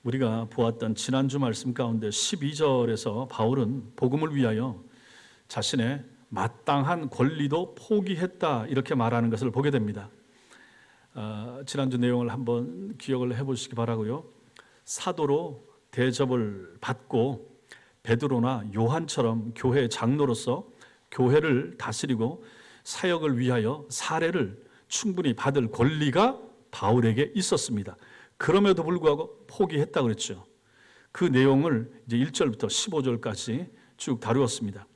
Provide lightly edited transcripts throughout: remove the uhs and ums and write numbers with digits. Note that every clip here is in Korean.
우리가 보았던 지난주 말씀 가운데 12절에서 바울은 복음을 위하여 자신의 마땅한 권리도 포기했다 이렇게 말하는 것을 보게 됩니다. 지난주 내용을 한번 기억을 해보시기 바라고요. 사도로 대접을 받고 베드로나 요한처럼 교회 장로로서 교회를 다스리고 사역을 위하여 사례를 충분히 받을 권리가 바울에게 있었습니다. 그럼에도 불구하고 포기했다고 그랬죠. 그 내용을 이제 1절부터 15절까지 쭉 다루었습니다.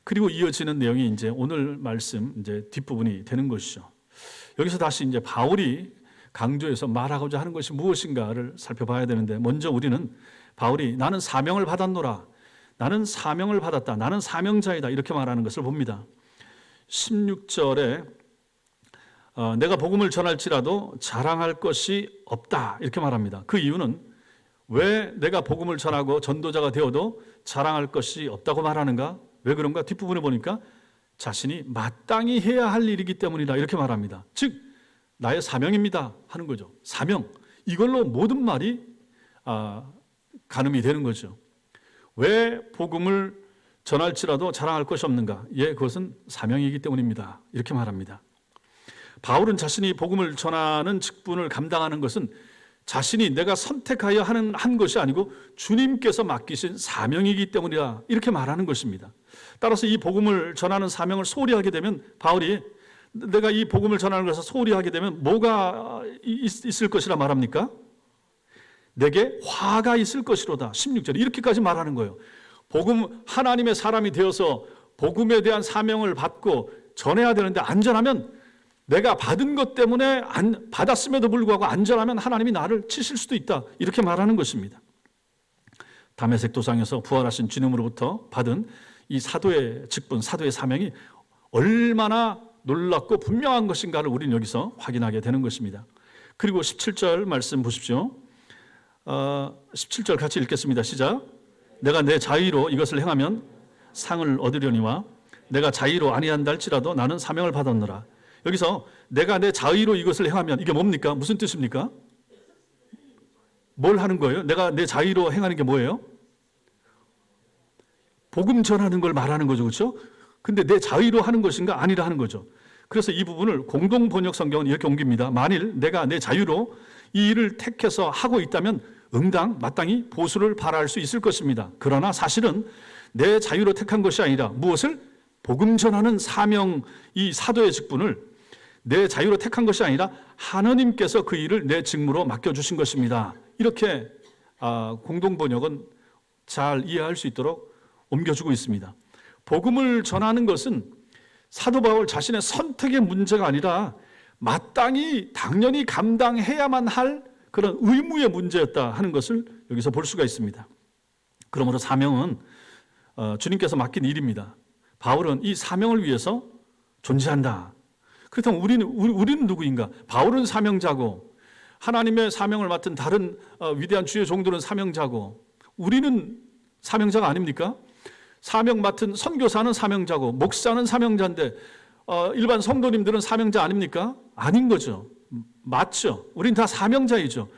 그리고 이어지는 내용이 이제 오늘 말씀 이제 뒷부분이 되는 것이죠. 여기서 다시 이제 바울이 강조해서 말하고자 하는 것이 무엇인가를 살펴봐야 되는데, 먼저 우리는 바울이 나는 사명을 받았노라, 나는 사명을 받았다, 나는 사명자이다 이렇게 말하는 것을 봅니다. 16절에 내가 복음을 전할지라도 자랑할 것이 없다 이렇게 말합니다. 그 이유는 왜 내가 복음을 전하고 전도자가 되어도 자랑할 것이 없다고 말하는가? 왜 그런가? 뒷부분에 보니까 자신이 마땅히 해야 할 일이기 때문이다 이렇게 말합니다. 즉 나의 사명입니다 하는 거죠. 사명, 이걸로 모든 말이 가늠이 되는 거죠. 왜 복음을 전할지라도 자랑할 것이 없는가? 예, 그것은 사명이기 때문입니다 이렇게 말합니다. 바울은 자신이 복음을 전하는 직분을 감당하는 것은 자신이 내가 선택하여 한 것이 아니고 주님께서 맡기신 사명이기 때문이다 이렇게 말하는 것입니다. 따라서 이 복음을 전하는 사명을 소홀히 하게 되면, 바울이 내가 이 복음을 전하는 것을 소홀히 하게 되면 뭐가 있을 것이라 말합니까? 내게 화가 있을 것이로다. 16절 이렇게까지 말하는 거예요. 복음, 하나님의 사람이 되어서 복음에 대한 사명을 받고 전해야 되는데 안전하면, 내가 받은 것 때문에 받았음에도 불구하고 안전하면 하나님이 나를 치실 수도 있다 이렇게 말하는 것입니다. 다메섹 도상에서 부활하신 주님으로부터 받은 이 사도의 직분, 사도의 사명이 얼마나 놀랍고 분명한 것인가를 우리는 여기서 확인하게 되는 것입니다. 그리고 17절 말씀 보십시오. 17절 같이 읽겠습니다. 시작. 내가 내 자의로 이것을 행하면 상을 얻으려니와 내가 자의로 아니한다 할지라도 나는 사명을 받았노라. 여기서 내가 내 자의로 이것을 행하면 이게 뭡니까? 무슨 뜻입니까? 뭘 하는 거예요? 내가 내 자의로 행하는 게 뭐예요? 복음 전하는 걸 말하는 거죠. 그렇죠? 근데 내 자의로 하는 것인가? 아니라 하는 거죠. 그래서 이 부분을 공동 번역 성경은 이렇게 옮깁니다. 만일 내가 내 자유로 이 일을 택해서 하고 있다면 응당 마땅히 보수를 바랄 수 있을 것입니다. 그러나 사실은 내 자유로 택한 것이 아니라 무엇을? 복음 전하는 사명, 이 사도의 직분을 내 자유로 택한 것이 아니라 하나님께서 그 일을 내 직무로 맡겨주신 것입니다. 이렇게 공동 번역은 잘 이해할 수 있도록 옮겨주고 있습니다. 복음을 전하는 것은 사도 바울 자신의 선택의 문제가 아니라 마땅히 당연히 감당해야만 할 그런 의무의 문제였다 하는 것을 여기서 볼 수가 있습니다. 그러므로 사명은 주님께서 맡긴 일입니다. 바울은 이 사명을 위해서 존재한다. 그렇다면 우리는 누구인가? 바울은 사명자고 하나님의 사명을 맡은 다른 위대한 주의 종들은 사명자고, 우리는 사명자가 아닙니까? 사명 맡은 선교사는 사명자고 목사는 사명자인데 일반 성도님들은 사명자 아닙니까? 아닌 거죠. 맞죠. 우린 다 사명자이죠.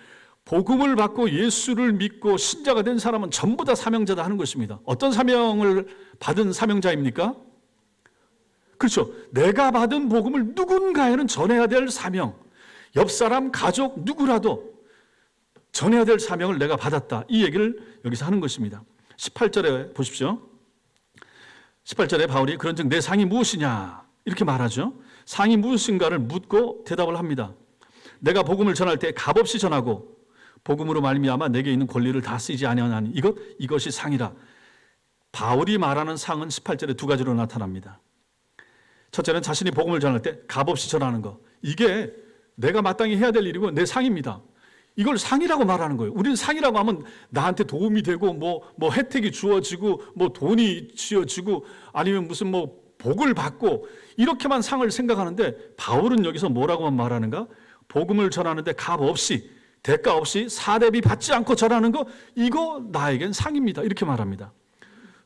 복음을 받고 예수를 믿고 신자가 된 사람은 전부 다 사명자다 하는 것입니다. 어떤 사명을 받은 사명자입니까? 그렇죠. 내가 받은 복음을 누군가에는 전해야 될 사명, 옆 사람, 가족 누구라도 전해야 될 사명을 내가 받았다, 이 얘기를 여기서 하는 것입니다. 18절에 보십시오. 18절에 바울이 그런즉 내 상이 무엇이냐 이렇게 말하죠. 상이 무엇인가를 묻고 대답을 합니다. 내가 복음을 전할 때 값없이 전하고 복음으로 말미암아 내게 있는 권리를 다 쓰지 아니하나니 이것이 상이라. 바울이 말하는 상은 18절에 두 가지로 나타납니다. 첫째는 자신이 복음을 전할 때 값없이 전하는 거, 이게 내가 마땅히 해야 될 일이고 내 상입니다. 이걸 상이라고 말하는 거예요. 우리는 상이라고 하면 나한테 도움이 되고 뭐 혜택이 주어지고 뭐 돈이 쥐어지고 아니면 무슨 뭐 복을 받고 이렇게만 상을 생각하는데, 바울은 여기서 뭐라고만 말하는가? 복음을 전하는데 값 없이, 대가 없이, 사대비 받지 않고 전하는 거, 이거 나에겐 상입니다 이렇게 말합니다.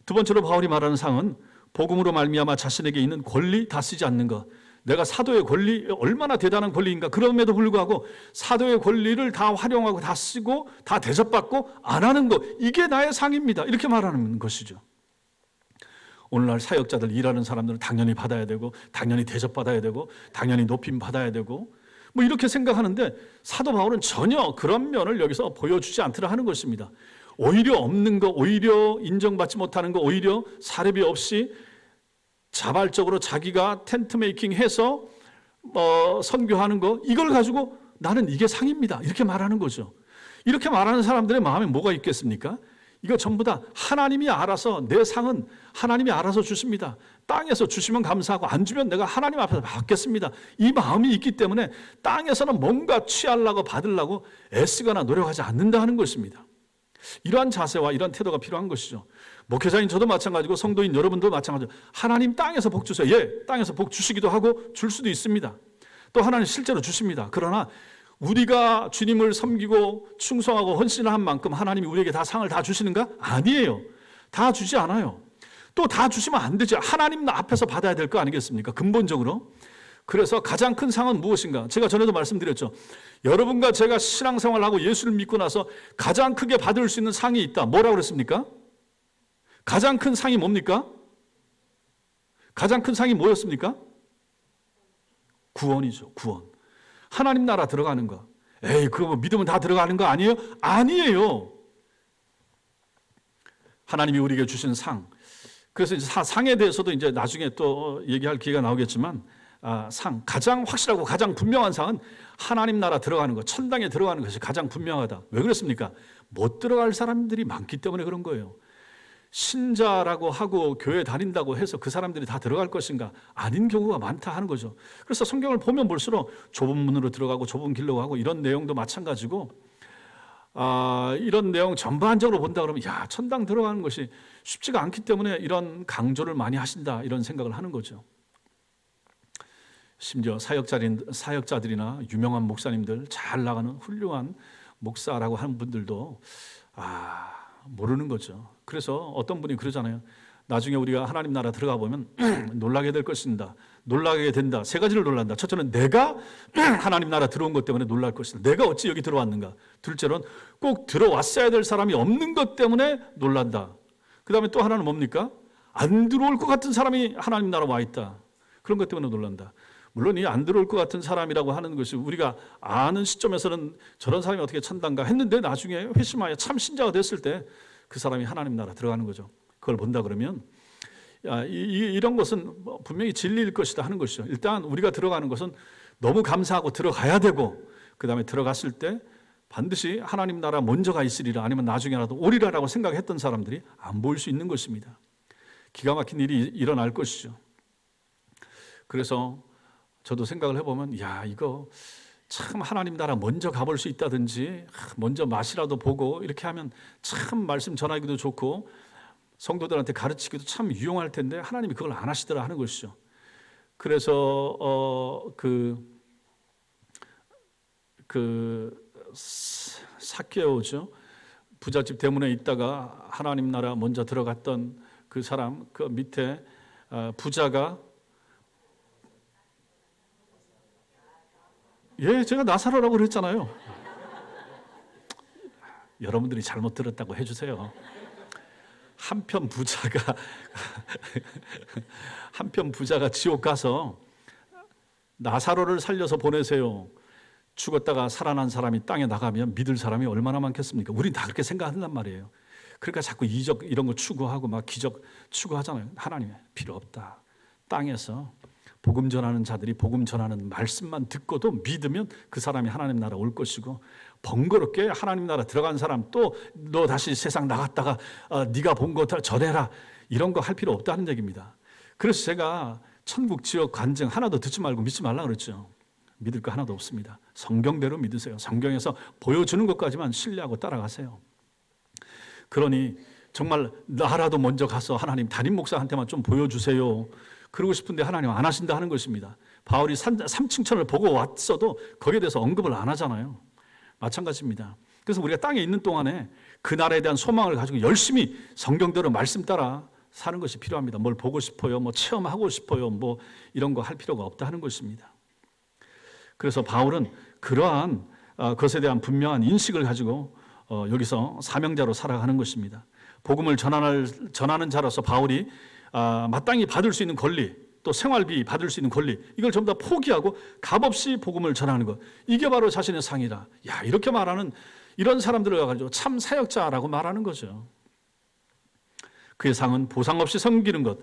두 번째로 바울이 말하는 상은 복음으로 말미암아 자신에게 있는 권리 다 쓰지 않는 것, 내가 사도의 권리, 얼마나 대단한 권리인가. 그럼에도 불구하고 사도의 권리를 다 활용하고 다 쓰고 다 대접받고 안 하는 것, 이게 나의 상입니다. 이렇게 말하는 것이죠. 오늘날 사역자들, 일하는 사람들은 당연히 받아야 되고 당연히 대접받아야 되고 당연히 높임 받아야 되고 뭐 이렇게 생각하는데, 사도 바울은 전혀 그런 면을 여기서 보여주지 않더라 하는 것입니다. 오히려 없는 거, 오히려 인정받지 못하는 거, 오히려 사례비 없이 자발적으로 자기가 텐트 메이킹 해서 선교하는 거, 이걸 가지고 나는 이게 상입니다, 이렇게 말하는 거죠. 이렇게 말하는 사람들의 마음에 뭐가 있겠습니까? 이거 전부 다 하나님이 알아서, 내 상은 하나님이 알아서 주십니다. 땅에서 주시면 감사하고 안 주면 내가 하나님 앞에서 받겠습니다. 이 마음이 있기 때문에 땅에서는 뭔가 취하려고 받으려고 애쓰거나 노력하지 않는다 하는 것입니다. 이러한 자세와 이러한 태도가 필요한 것이죠. 목회자인 저도 마찬가지고 성도인 여러분도 마찬가지고, 하나님 땅에서 복 주세요. 예, 땅에서 복 주시기도 하고 줄 수도 있습니다. 또 하나님 실제로 주십니다. 그러나 우리가 주님을 섬기고 충성하고 헌신한 만큼 하나님이 우리에게 다 상을 다 주시는가? 아니에요. 다 주지 않아요. 또 다 주시면 안 되죠. 하나님 앞에서 받아야 될 거 아니겠습니까? 근본적으로. 그래서 가장 큰 상은 무엇인가? 제가 전에도 말씀드렸죠. 여러분과 제가 신앙생활을 하고 예수를 믿고 나서 가장 크게 받을 수 있는 상이 있다. 뭐라고 그랬습니까? 가장 큰 상이 뭡니까? 가장 큰 상이 뭐였습니까? 구원이죠. 구원. 하나님 나라 들어가는 거. 에이, 그거 뭐 믿으면 다 들어가는 거 아니에요? 아니에요. 하나님이 우리에게 주신 상. 그래서 이제 상에 대해서도 이제 나중에 또 얘기할 기회가 나오겠지만, 상, 가장 확실하고 가장 분명한 상은 하나님 나라 들어가는 것, 천당에 들어가는 것이 가장 분명하다. 왜 그렇습니까? 못 들어갈 사람들이 많기 때문에 그런 거예요. 신자라고 하고 교회 다닌다고 해서 그 사람들이 다 들어갈 것인가? 아닌 경우가 많다 하는 거죠. 그래서 성경을 보면 볼수록 좁은 문으로 들어가고 좁은 길로 가고 이런 내용도 마찬가지고, 이런 내용 전반적으로 본다 그러면 야, 천당 들어가는 것이 쉽지가 않기 때문에 이런 강조를 많이 하신다, 이런 생각을 하는 거죠. 심지어 사역자들이나 유명한 목사님들, 잘 나가는 훌륭한 목사라고 하는 분들도 모르는 거죠. 그래서 어떤 분이 그러잖아요. 나중에 우리가 하나님 나라 들어가 보면 놀라게 될 것입니다. 놀라게 된다. 세 가지를 놀란다. 첫째는 내가 하나님 나라 들어온 것 때문에 놀랄 것이다. 내가 어찌 여기 들어왔는가. 둘째로는 꼭 들어왔어야 될 사람이 없는 것 때문에 놀란다. 그 다음에 또 하나는 뭡니까? 안 들어올 것 같은 사람이 하나님 나라 와 있다. 그런 것 때문에 놀란다. 물론 이 안 들어올 것 같은 사람이라고 하는 것이 우리가 아는 시점에서는 저런 사람이 어떻게 천당가 했는데, 나중에 회심하여 참 신자가 됐을 때 그 사람이 하나님 나라 들어가는 거죠. 그걸 본다 그러면 이런 것은 분명히 진리일 것이다 하는 것이죠. 일단 우리가 들어가는 것은 너무 감사하고 들어가야 되고, 그 다음에 들어갔을 때 반드시 하나님 나라 먼저가 있으리라, 아니면 나중에라도 오리라라고 생각했던 사람들이 안 보일 수 있는 것입니다. 기가 막힌 일이 일어날 것이죠. 그래서 저도 생각을 해보면, 이거 참 하나님 나라 먼저 가볼 수 있다든지, 먼저 맛이라도 보고 이렇게 하면 참 말씀 전하기도 좋고 성도들한테 가르치기도 참 유용할 텐데 하나님이 그걸 안 하시더라 하는 것이죠. 그래서 삭개오죠. 부잣집 대문에 있다가 하나님 나라 먼저 들어갔던 그 사람, 그 밑에 부자가, 제가 나사로라고 그랬잖아요. 여러분들이 잘못 들었다고 해주세요. 한편 부자가 지옥 가서 나사로를 살려서 보내세요. 죽었다가 살아난 사람이 땅에 나가면 믿을 사람이 얼마나 많겠습니까? 우린 다 그렇게 생각한단 말이에요. 그러니까 자꾸 이적 이런 거 추구하고 막 기적 추구하잖아요. 하나님 필요 없다. 땅에서 복음 전하는 자들이 복음 전하는 말씀만 듣고도 믿으면 그 사람이 하나님 나라 올 것이고, 번거롭게 하나님 나라 들어간 사람 또 너 다시 세상 나갔다가 네가 본 거 전해라, 이런 거 할 필요 없다는 얘기입니다. 그래서 제가 천국 지옥 간증 하나도 듣지 말고 믿지 말라 그랬죠. 믿을 거 하나도 없습니다. 성경대로 믿으세요. 성경에서 보여주는 것까지만 신뢰하고 따라가세요. 그러니 정말 나라도 먼저 가서 하나님 담임 목사한테만 좀 보여주세요, 그러고 싶은데 하나님 안 하신다 하는 것입니다. 바울이 삼층천을 보고 왔어도 거기에 대해서 언급을 안 하잖아요. 마찬가지입니다. 그래서 우리가 땅에 있는 동안에 그 나라에 대한 소망을 가지고 열심히 성경대로 말씀 따라 사는 것이 필요합니다. 뭘 보고 싶어요, 뭐 체험하고 싶어요, 뭐 이런 거 할 필요가 없다 하는 것입니다. 그래서 바울은 그러한 것에 대한 분명한 인식을 가지고 여기서 사명자로 살아가는 것입니다. 복음을 전하는 자로서 바울이 마땅히 받을 수 있는 권리, 또 생활비 받을 수 있는 권리, 이걸 전부 다 포기하고 값없이 복음을 전하는 것, 이게 바로 자신의 상이다. 야, 이렇게 말하는 이런 사람들을 가지고 참 사역자라고 말하는 거죠. 그의 상은 보상 없이 섬기는 것,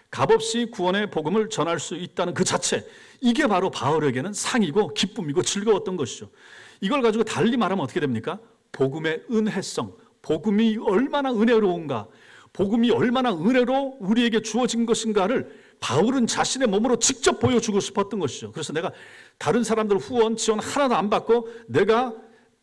값없이 구원의 복음을 전할 수 있다는 그 자체, 이게 바로 바울에게는 상이고 기쁨이고 즐거웠던 것이죠. 이걸 가지고 달리 말하면 어떻게 됩니까? 복음의 은혜성, 복음이 얼마나 은혜로운가, 복음이 얼마나 은혜로 우리에게 주어진 것인가를 바울은 자신의 몸으로 직접 보여주고 싶었던 것이죠. 그래서 내가 다른 사람들 후원, 지원 하나도 안 받고 내가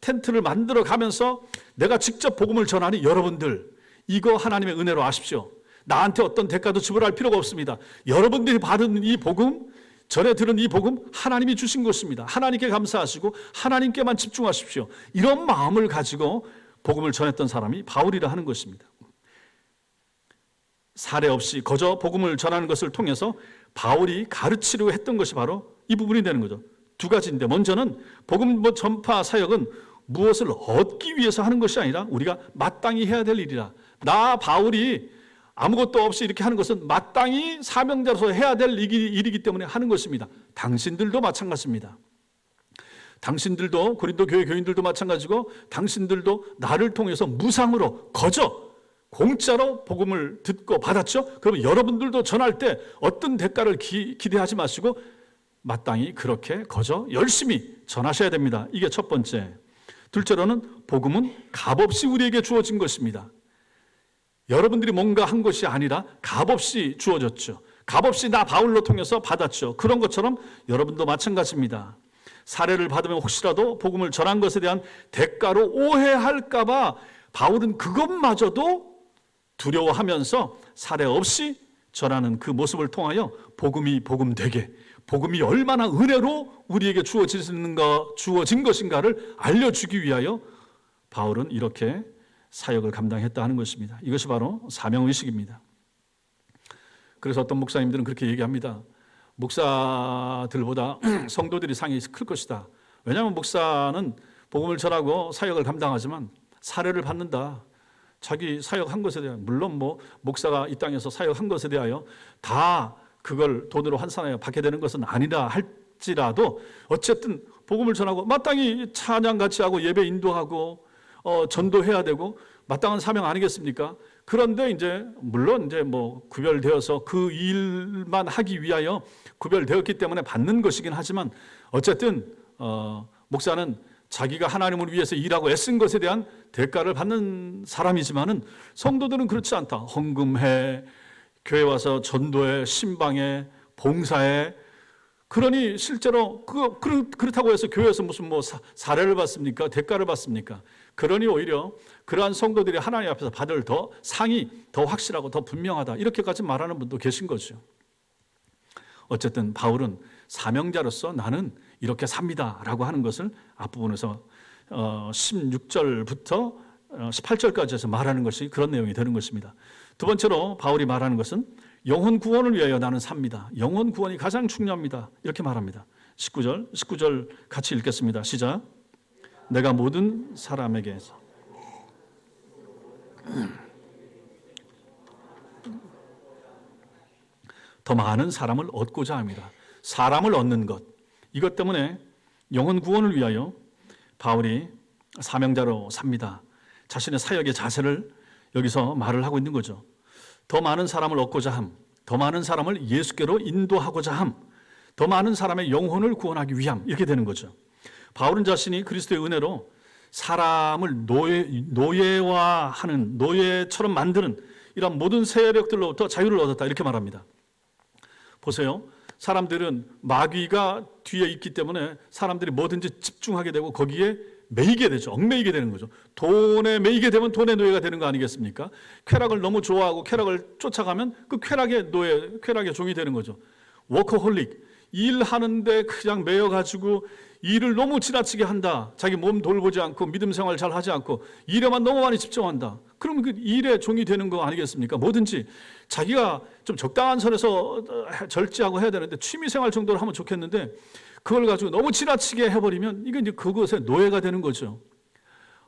텐트를 만들어 가면서 내가 직접 복음을 전하니 여러분들 이거 하나님의 은혜로 아십시오. 나한테 어떤 대가도 지불할 필요가 없습니다. 여러분들이 받은 이 복음, 전에 들은 이 복음 하나님이 주신 것입니다. 하나님께 감사하시고 하나님께만 집중하십시오. 이런 마음을 가지고 복음을 전했던 사람이 바울이라 하는 것입니다. 사례 없이 거저 복음을 전하는 것을 통해서 바울이 가르치려고 했던 것이 바로 이 부분이 되는 거죠. 두 가지인데, 먼저는 복음 전파 사역은 무엇을 얻기 위해서 하는 것이 아니라 우리가 마땅히 해야 될 일이라. 나 바울이 아무것도 없이 이렇게 하는 것은 마땅히 사명자로서 해야 될 일이기 때문에 하는 것입니다. 당신들도 마찬가지입니다. 당신들도, 고린도 교회 교인들도 마찬가지고, 당신들도 나를 통해서 무상으로 거저 공짜로 복음을 듣고 받았죠. 그러면 여러분들도 전할 때 어떤 대가를 기대하지 마시고 마땅히 그렇게 거저 열심히 전하셔야 됩니다. 이게 첫 번째. 둘째로는 복음은 값없이 우리에게 주어진 것입니다. 여러분들이 뭔가 한 것이 아니라 값없이 주어졌죠. 값없이 나 바울로 통해서 받았죠. 그런 것처럼 여러분도 마찬가지입니다. 사례를 받으면 혹시라도 복음을 전한 것에 대한 대가로 오해할까 봐 바울은 그것마저도 두려워하면서 사례 없이 전하는 그 모습을 통하여 복음이 복음되게, 복음이 얼마나 은혜로 우리에게 주어진 것인가를 알려주기 위하여 바울은 이렇게 사역을 감당했다 하는 것입니다. 이것이 바로 사명의식입니다. 그래서 어떤 목사님들은 그렇게 얘기합니다. 목사들보다 성도들이 상이 클 것이다. 왜냐하면 목사는 복음을 전하고 사역을 감당하지만 사례를 받는다. 자기 사역한 것에 대하여, 물론 뭐 목사가 이 땅에서 사역한 것에 대하여 다 그걸 돈으로 환산하여 받게 되는 것은 아니라 할지라도 어쨌든 복음을 전하고 마땅히 찬양 같이 하고 예배 인도하고 전도해야 되고 마땅한 사명 아니겠습니까? 그런데 이제 물론 이제 뭐 구별되어서 그 일만 하기 위하여 구별되었기 때문에 받는 것이긴 하지만 어쨌든 목사는 자기가 하나님을 위해서 일하고 애쓴 것에 대한 대가를 받는 사람이지만은 성도들은 그렇지 않다. 헌금해, 교회 와서 전도해, 신방해, 봉사해. 그러니 실제로 그렇다고 해서 교회에서 무슨 뭐 사례를 받습니까? 대가를 받습니까? 그러니 오히려 그러한 성도들이 하나님 앞에서 받을 더 상이 더 확실하고 더 분명하다. 이렇게까지 말하는 분도 계신 거죠. 어쨌든 바울은 사명자로서 나는 이렇게 삽니다 라고 하는 것을 앞부분에서 16절부터 18절까지 해서 말하는 것이 그런 내용이 되는 것입니다. 두 번째로 바울이 말하는 것은 영혼 구원을 위하여 나는 삽니다. 영혼 구원이 가장 중요합니다. 이렇게 말합니다. 19절 같이 읽겠습니다. 시작. 내가 모든 사람에게서 더 많은 사람을 얻고자 합니다. 사람을 얻는 것, 이것 때문에 영혼 구원을 위하여 바울이 사명자로 삽니다. 자신의 사역의 자세를 여기서 말을 하고 있는 거죠. 더 많은 사람을 얻고자 함, 더 많은 사람을 예수께로 인도하고자 함, 더 많은 사람의 영혼을 구원하기 위함, 이렇게 되는 거죠. 바울은 자신이 그리스도의 은혜로 사람을 노예화하는, 노예처럼 만드는 이런 모든 세력들로부터 자유를 얻었다, 이렇게 말합니다. 보세요. 사람들은 마귀가 뒤에 있기 때문에 사람들이 뭐든지 집중하게 되고 거기에 매이게 되죠. 얽매이게 되는 거죠. 돈에 매이게 되면 돈의 노예가 되는 거 아니겠습니까? 쾌락을 너무 좋아하고 쾌락을 쫓아가면 그 쾌락의 노예, 쾌락의 종이 되는 거죠. 워커홀릭, 일하는데 그냥 매여가지고 일을 너무 지나치게 한다. 자기 몸 돌보지 않고 믿음 생활 잘 하지 않고 일에만 너무 많이 집중한다. 그럼 그 일의 종이 되는 거 아니겠습니까? 뭐든지 자기가 좀 적당한 선에서 절제하고 해야 되는데 취미생활 정도로 하면 좋겠는데 그걸 가지고 너무 지나치게 해버리면 이게 이제 그것의 노예가 되는 거죠.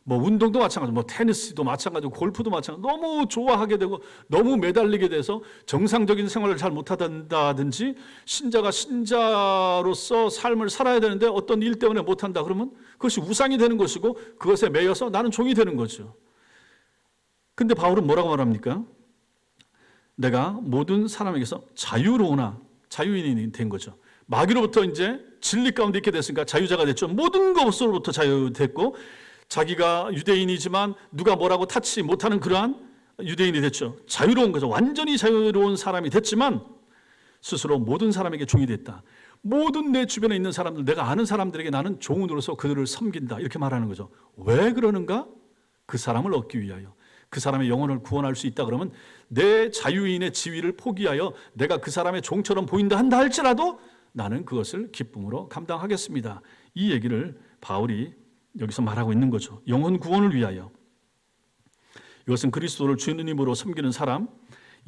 뭐 운동도 마찬가지고 뭐 테니스도 마찬가지고 골프도 마찬가지고 너무 좋아하게 되고 너무 매달리게 돼서 정상적인 생활을 잘 못한다든지 신자가 신자로서 삶을 살아야 되는데 어떤 일 때문에 못한다 그러면 그것이 우상이 되는 것이고 그것에 매여서 나는 종이 되는 거죠. 근데 바울은 뭐라고 말합니까? 내가 모든 사람에게서 자유로우나 자유인이 된 거죠. 마귀로부터 이제 진리 가운데 있게 됐으니까 자유자가 됐죠. 모든 것으로부터 자유됐고 자기가 유대인이지만 누가 뭐라고 타치 못하는 그러한 유대인이 됐죠. 자유로운 거죠. 완전히 자유로운 사람이 됐지만 스스로 모든 사람에게 종이 됐다. 모든 내 주변에 있는 사람들, 내가 아는 사람들에게 나는 종으로서 그들을 섬긴다. 이렇게 말하는 거죠. 왜 그러는가? 그 사람을 얻기 위하여. 그 사람의 영혼을 구원할 수 있다 그러면 내 자유인의 지위를 포기하여 내가 그 사람의 종처럼 보인다 한다 할지라도 나는 그것을 기쁨으로 감당하겠습니다. 이 얘기를 바울이 여기서 말하고 있는 거죠. 영혼 구원을 위하여. 이것은 그리스도를 주님으로 섬기는 사람,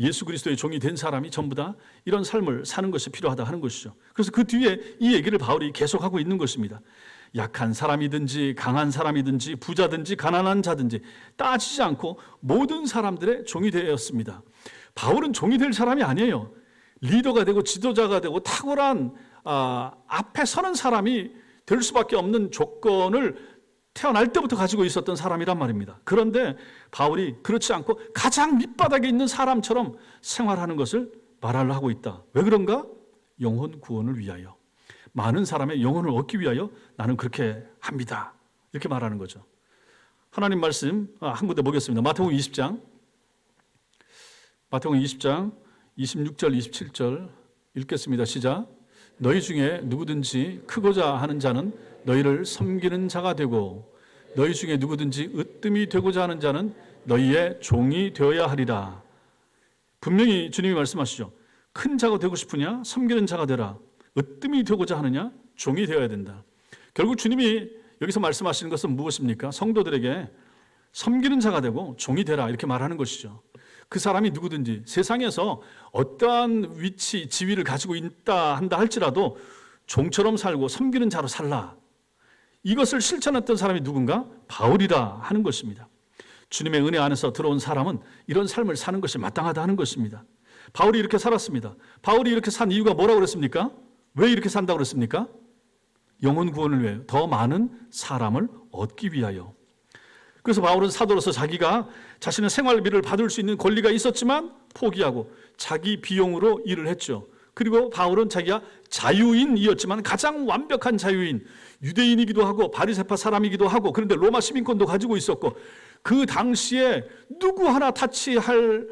예수 그리스도의 종이 된 사람이 전부 다 이런 삶을 사는 것이 필요하다 하는 것이죠. 그래서 그 뒤에 이 얘기를 바울이 계속하고 있는 것입니다. 약한 사람이든지 강한 사람이든지 부자든지 가난한 자든지 따지지 않고 모든 사람들의 종이 되었습니다. 바울은 종이 될 사람이 아니에요. 리더가 되고 지도자가 되고 탁월한 앞에 서는 사람이 될 수밖에 없는 조건을 태어날 때부터 가지고 있었던 사람이란 말입니다. 그런데 바울이 그렇지 않고 가장 밑바닥에 있는 사람처럼 생활하는 것을 말하려 하고 있다. 왜 그런가? 영혼 구원을 위하여. 많은 사람의 영혼을 얻기 위하여 나는 그렇게 합니다. 이렇게 말하는 거죠. 하나님 말씀 한 군데 보겠습니다. 마태복음 20장 26절 27절 읽겠습니다. 시작. 너희 중에 누구든지 크고자 하는 자는 너희를 섬기는 자가 되고 너희 중에 누구든지 으뜸이 되고자 하는 자는 너희의 종이 되어야 하리라. 분명히 주님이 말씀하시죠. 큰 자가 되고 싶으냐? 섬기는 자가 되라. 으뜸이 되고자 하느냐? 종이 되어야 된다. 결국 주님이 여기서 말씀하시는 것은 무엇입니까? 성도들에게 섬기는 자가 되고 종이 되라 이렇게 말하는 것이죠. 그 사람이 누구든지 세상에서 어떠한 위치, 지위를 가지고 있다 한다 할지라도 종처럼 살고 섬기는 자로 살라. 이것을 실천했던 사람이 누군가? 바울이라 하는 것입니다. 주님의 은혜 안에서 들어온 사람은 이런 삶을 사는 것이 마땅하다 하는 것입니다. 바울이 이렇게 살았습니다. 바울이 이렇게 산 이유가 뭐라고 그랬습니까? 왜 이렇게 산다고 그랬습니까? 영혼 구원을 위하여, 더 많은 사람을 얻기 위하여. 그래서 바울은 사도로서 자기가 자신의 생활비를 받을 수 있는 권리가 있었지만 포기하고 자기 비용으로 일을 했죠. 그리고 바울은 자기가 자유인이었지만 가장 완벽한 자유인, 유대인이기도 하고 바리새파 사람이기도 하고 그런데 로마 시민권도 가지고 있었고 그 당시에 누구 하나 타치할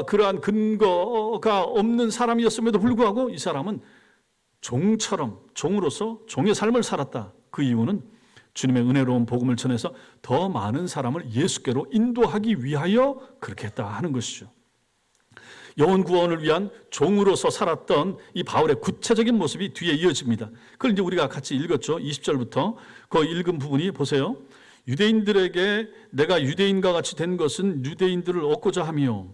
그러한 근거가 없는 사람이었음에도 불구하고 이 사람은 종처럼, 종으로서 종의 삶을 살았다. 그 이유는 주님의 은혜로운 복음을 전해서 더 많은 사람을 예수께로 인도하기 위하여 그렇게 했다 하는 것이죠. 영혼 구원을 위한 종으로서 살았던 이 바울의 구체적인 모습이 뒤에 이어집니다. 그걸 이제 우리가 같이 읽었죠. 20절부터 그 읽은 부분이 보세요. 유대인들에게 내가 유대인과 같이 된 것은 유대인들을 얻고자 하며.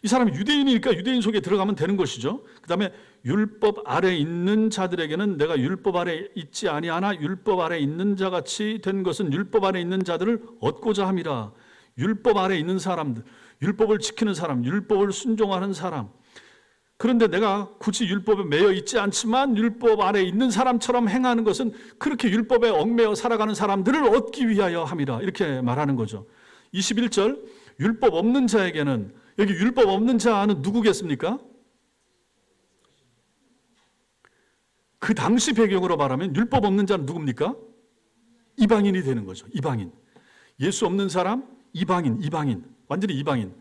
이 사람이 유대인이니까 유대인 속에 들어가면 되는 것이죠. 그 다음에 율법 아래 있는 자들에게는 내가 율법 아래 있지 아니하나 율법 아래 있는 자같이 된 것은 율법 아래 있는 자들을 얻고자 함이라. 율법 아래 있는 사람들, 율법을 지키는 사람, 율법을 순종하는 사람. 그런데 내가 굳이 율법에 매여 있지 않지만 율법 아래 있는 사람처럼 행하는 것은 그렇게 율법에 얽매여 살아가는 사람들을 얻기 위하여 함이라. 이렇게 말하는 거죠. 21절 율법 없는 자에게는, 여기 율법 없는 자는 누구겠습니까? 그 당시 배경으로 말하면 율법 없는 자는 누굽니까? 이방인이 되는 거죠. 이방인. 예수 없는 사람, 이방인. 완전히 이방인.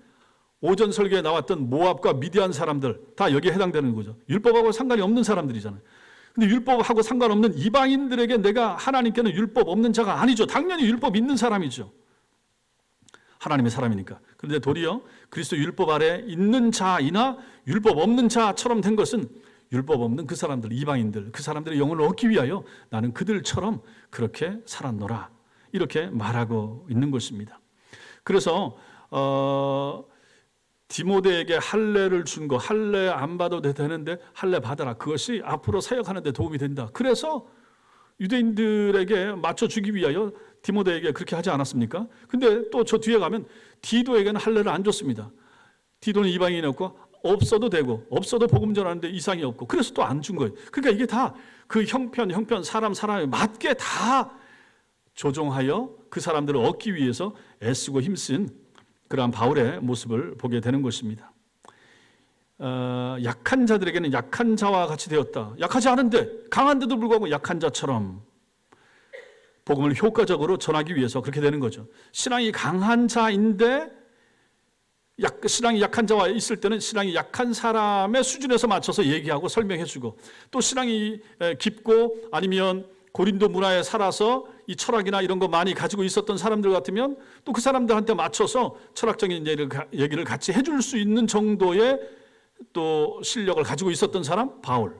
오전 설교에 나왔던 모압과 미디안 사람들 다 여기에 해당되는 거죠. 율법하고 상관이 없는 사람들이잖아요. 근데 율법하고 상관없는 이방인들에게 내가 하나님께는 율법 없는 자가 아니죠. 당연히 율법 있는 사람이죠. 하나님의 사람이니까. 그런데 도리어 그리스도 율법 아래 있는 자이나 율법 없는 자처럼 된 것은 율법 없는 그 사람들, 이방인들, 그 사람들의 영혼을 얻기 위하여 나는 그들처럼 그렇게 살았노라. 이렇게 말하고 있는 것입니다. 그래서 디모데에게 할례를 준 거, 할례 안 받아도 되는데 할례 받아라. 그것이 앞으로 사역하는 데 도움이 된다. 그래서 유대인들에게 맞춰주기 위하여 디모데에게 그렇게 하지 않았습니까? 근데 또 저 뒤에 가면 디도에게는 할례를 안 줬습니다. 디도는 이방인이었고 없어도 되고 없어도 복음 전하는데 이상이 없고 그래서 또 안 준 거예요. 그러니까 이게 다 그 형편 사람에 맞게 다 조종하여 그 사람들을 얻기 위해서 애쓰고 힘쓴 그러한 바울의 모습을 보게 되는 것입니다. 약한 자들에게는 약한 자와 같이 되었다. 약하지 않은데 강한데도 불구하고 약한 자처럼 복음을 효과적으로 전하기 위해서 그렇게 되는 거죠. 신앙이 강한 자인데 신앙이 약한 자와 있을 때는 신앙이 약한 사람의 수준에서 맞춰서 얘기하고 설명해주고 또 신앙이 깊고 아니면 고린도 문화에 살아서 이 철학이나 이런 거 많이 가지고 있었던 사람들 같으면 또 그 사람들한테 맞춰서 철학적인 얘기를 같이 해줄 수 있는 정도의 또 실력을 가지고 있었던 사람 바울.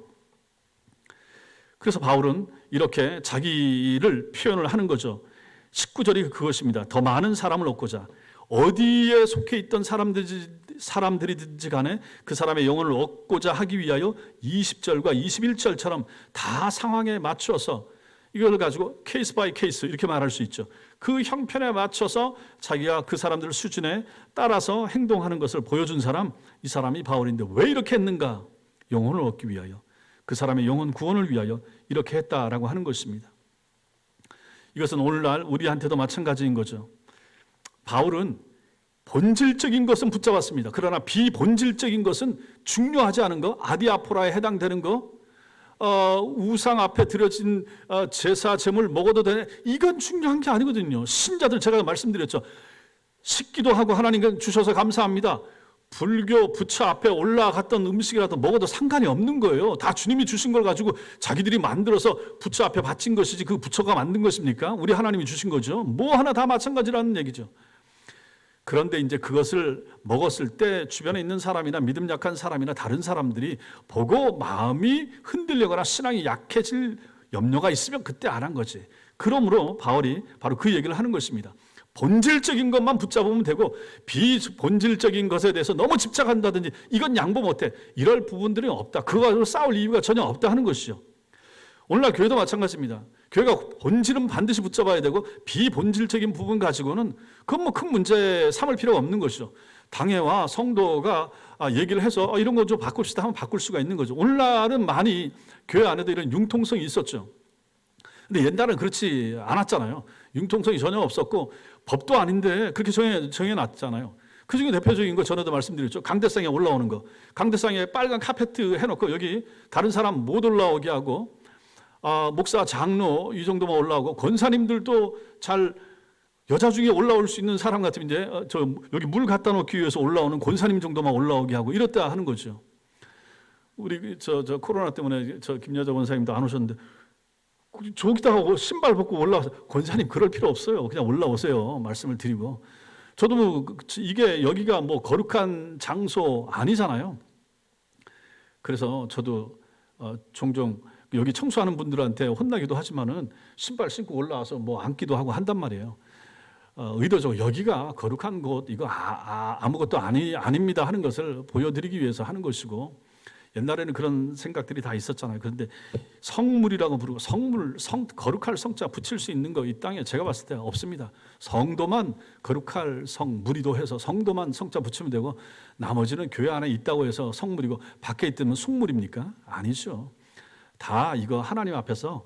그래서 바울은 이렇게 자기를 표현을 하는 거죠. 19절이 그것입니다. 더 많은 사람을 얻고자 어디에 속해 있던 사람들이든지 간에 그 사람의 영혼을 얻고자 하기 위하여 20절과 21절처럼 다 상황에 맞춰서 이걸 가지고 케이스 바이 케이스 이렇게 말할 수 있죠. 그 형편에 맞춰서 자기가 그 사람들 수준에 따라서 행동하는 것을 보여준 사람, 이 사람이 바울인데 왜 이렇게 했는가? 영혼을 얻기 위하여, 그 사람의 영혼 구원을 위하여 이렇게 했다라고 하는 것입니다. 이것은 오늘날 우리한테도 마찬가지인 거죠. 바울은 본질적인 것은 붙잡았습니다. 그러나 비본질적인 것은 중요하지 않은 거, 아디아포라에 해당되는 거, 우상 앞에 드려진 제사 제물 먹어도 되네, 이건 중요한 게 아니거든요. 신자들 제가 말씀드렸죠. 식기도 하고 하나님 주셔서 감사합니다. 불교 부처 앞에 올라갔던 음식이라도 먹어도 상관이 없는 거예요. 다 주님이 주신 걸 가지고 자기들이 만들어서 부처 앞에 바친 것이지 그 부처가 만든 것입니까? 우리 하나님이 주신 거죠. 뭐 하나 다 마찬가지라는 얘기죠. 그런데 이제 그것을 먹었을 때 주변에 있는 사람이나 믿음 약한 사람이나 다른 사람들이 보고 마음이 흔들리거나 신앙이 약해질 염려가 있으면 그때 안 한 거지. 그러므로 바울이 바로 그 얘기를 하는 것입니다. 본질적인 것만 붙잡으면 되고 비본질적인 것에 대해서 너무 집착한다든지 이건 양보 못해, 이럴 부분들이 없다. 그거 가지고 싸울 이유가 전혀 없다 하는 것이죠. 오늘날 교회도 마찬가지입니다. 교회가 본질은 반드시 붙잡아야 되고 비본질적인 부분 가지고는 그건 뭐 큰 문제 삼을 필요가 없는 것이죠. 당회와 성도가 얘기를 해서 이런 거 좀 바꿉시다 하면 바꿀 수가 있는 거죠. 오늘날은 많이 교회 안에도 이런 융통성이 있었죠. 근데 옛날은 그렇지 않았잖아요. 융통성이 전혀 없었고 법도 아닌데 그렇게 정해놨잖아요. 그 중에 대표적인 거 전에도 말씀드렸죠. 강대상에 올라오는 거. 강대상에 빨간 카페트 해놓고 여기 다른 사람 못 올라오게 하고 목사, 장로 이 정도만 올라오고 권사님들도 잘 여자 중에 올라올 수 있는 사람 같으면 이제 여기 물 갖다 놓기 위해서 올라오는 권사님 정도만 올라오게 하고 이랬다 하는 거죠. 우리 저 코로나 때문에 김여자 권사님도 안 오셨는데 저기다가 신발 벗고 올라와서 권사님 그럴 필요 없어요. 그냥 올라오세요. 말씀을 드리고. 저도 이게 여기가 뭐 거룩한 장소 아니잖아요. 그래서 저도 종종 여기 청소하는 분들한테 혼나기도 하지만은 신발 신고 올라와서 뭐 앉기도 하고 한단 말이에요. 의도적으로 여기가 거룩한 곳, 이거 아무것도 아닙니다 하는 것을 보여드리기 위해서 하는 것이고, 옛날에는 그런 생각들이 다 있었잖아요. 그런데 성물이라고 부르고 거룩할 성자 붙일 수 있는 거 이 땅에 제가 봤을 때 없습니다. 성도만 거룩할 무리도 해서 성도만 성자 붙이면 되고 나머지는 교회 안에 있다고 해서 성물이고 밖에 있다면 숙물입니까? 아니죠. 다 이거 하나님 앞에서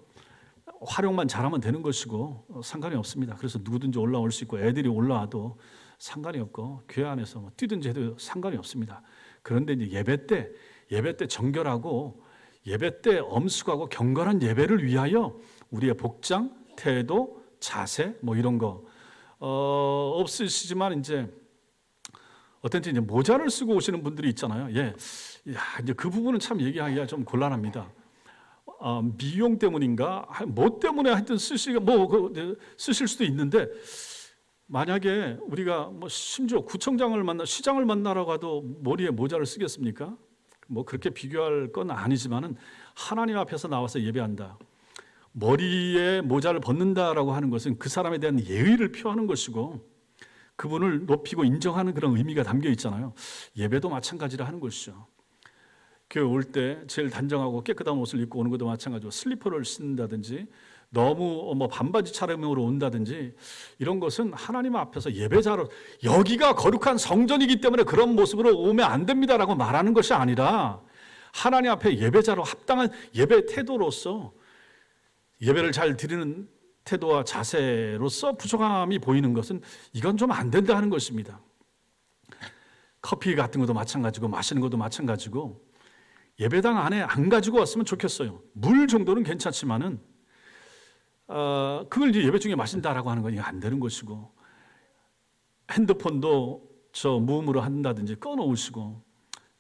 활용만 잘하면 되는 것이고 상관이 없습니다. 그래서 누구든지 올라올 수 있고 애들이 올라와도 상관이 없고 교회 안에서 뭐 뛰든지 해도 상관이 없습니다. 그런데 이제 예배 때 정결하고 예배 때 엄숙하고 경건한 예배를 위하여 우리의 복장, 태도, 자세 뭐 이런 거 없으시지만 이제 어떤지 이제 모자를 쓰고 오시는 분들이 있잖아요. 이제 그 부분은 참 얘기하기가 좀 곤란합니다. 미용 때문인가, 뭐 때문에 하여튼 쓰실 수도 있는데, 만약에 우리가 뭐 심지어 시장을 만나러 가도 머리에 모자를 쓰겠습니까? 뭐 그렇게 비교할 건 아니지만은 하나님 앞에서 나와서 예배한다. 머리에 모자를 벗는다라고 하는 것은 그 사람에 대한 예의를 표하는 것이고, 그분을 높이고 인정하는 그런 의미가 담겨 있잖아요. 예배도 마찬가지라 하는 것이죠. 교회 올 때 제일 단정하고 깨끗한 옷을 입고 오는 것도 마찬가지고 슬리퍼를 신는다든지 너무 반바지 차림으로 온다든지 이런 것은 하나님 앞에서 예배자로 여기가 거룩한 성전이기 때문에 그런 모습으로 오면 안 됩니다라고 말하는 것이 아니라 하나님 앞에 예배자로 합당한 예배 태도로서 예배를 잘 드리는 태도와 자세로서 부족함이 보이는 것은 이건 좀 안 된다 하는 것입니다. 커피 같은 것도 마찬가지고 마시는 것도 마찬가지고 예배당 안에 안 가지고 왔으면 좋겠어요. 물 정도는 괜찮지만은 그걸 이제 예배 중에 마신다라고 하는 건 이게 안 되는 것이고 핸드폰도 무음으로 한다든지 꺼놓으시고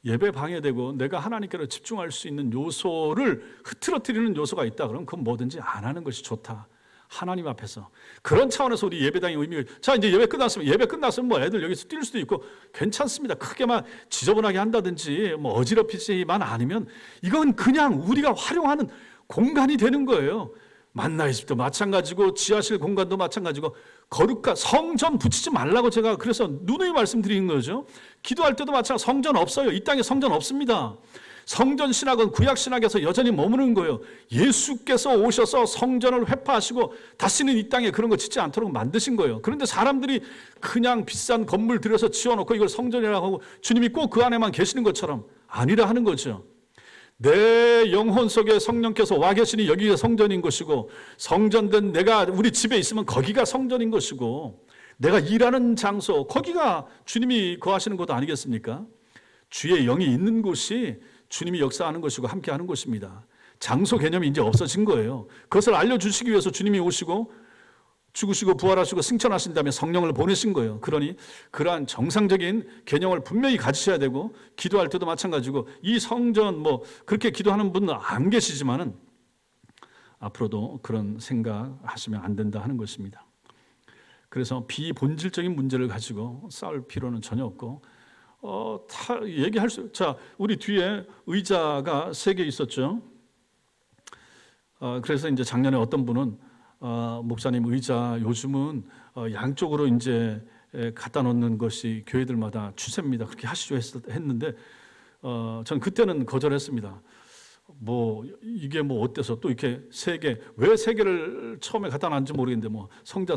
예배 방해되고 내가 하나님께로 집중할 수 있는 요소를 흐트러뜨리는 요소가 있다 그러면 그건 뭐든지 안 하는 것이 좋다. 하나님 앞에서 그런 차원에서 우리 예배당의 의미가 자 이제 예배 끝났으면 뭐 애들 여기서 뛸 수도 있고 괜찮습니다. 크게 막 지저분하게 한다든지 뭐 어지럽히지만 않으면 이건 그냥 우리가 활용하는 공간이 되는 거예요. 만나의 집도 마찬가지고 지하실 공간도 마찬가지고 거룩한 성전 붙이지 말라고 제가 그래서 누누이 말씀드린 거죠. 기도할 때도 마찬가지로 성전 없어요. 이 땅에 성전 없습니다. 성전 신학은 구약 신학에서 여전히 머무는 거예요. 예수께서 오셔서 성전을 회파하시고 다시는 이 땅에 그런 거 짓지 않도록 만드신 거예요. 그런데 사람들이 그냥 비싼 건물 들여서 지어놓고 이걸 성전이라고 하고 주님이 꼭 그 안에만 계시는 것처럼 아니라 하는 거죠. 내 영혼 속에 성령께서 와 계시니 여기가 성전인 것이고 성전된 내가 우리 집에 있으면 거기가 성전인 것이고 내가 일하는 장소 거기가 주님이 거하시는 곳 아니겠습니까? 주의 영이 있는 곳이 주님이 역사하는 것이고 함께하는 곳입니다. 장소 개념이 이제 없어진 거예요. 그것을 알려주시기 위해서 주님이 오시고 죽으시고 부활하시고 승천하신 다음에 성령을 보내신 거예요. 그러니 그러한 정상적인 개념을 분명히 가지셔야 되고 기도할 때도 마찬가지고 이 성전 그렇게 기도하는 분은 안 계시지만은 앞으로도 그런 생각하시면 안 된다 하는 것입니다. 그래서 비본질적인 문제를 가지고 싸울 필요는 전혀 없고 다 얘기할 수. 자, 우리 뒤에 의자가 3개 있었죠. 그래서 이제 작년에 어떤 분은 목사님 의자 요즘은 양쪽으로 이제 갖다 놓는 것이 교회들마다 추세입니다. 그렇게 하시죠 했는데 전 그때는 거절했습니다. 이게 어때서 또 이렇게 3개 왜 3개를 처음에 갖다 놨는지 모르겠는데 성부,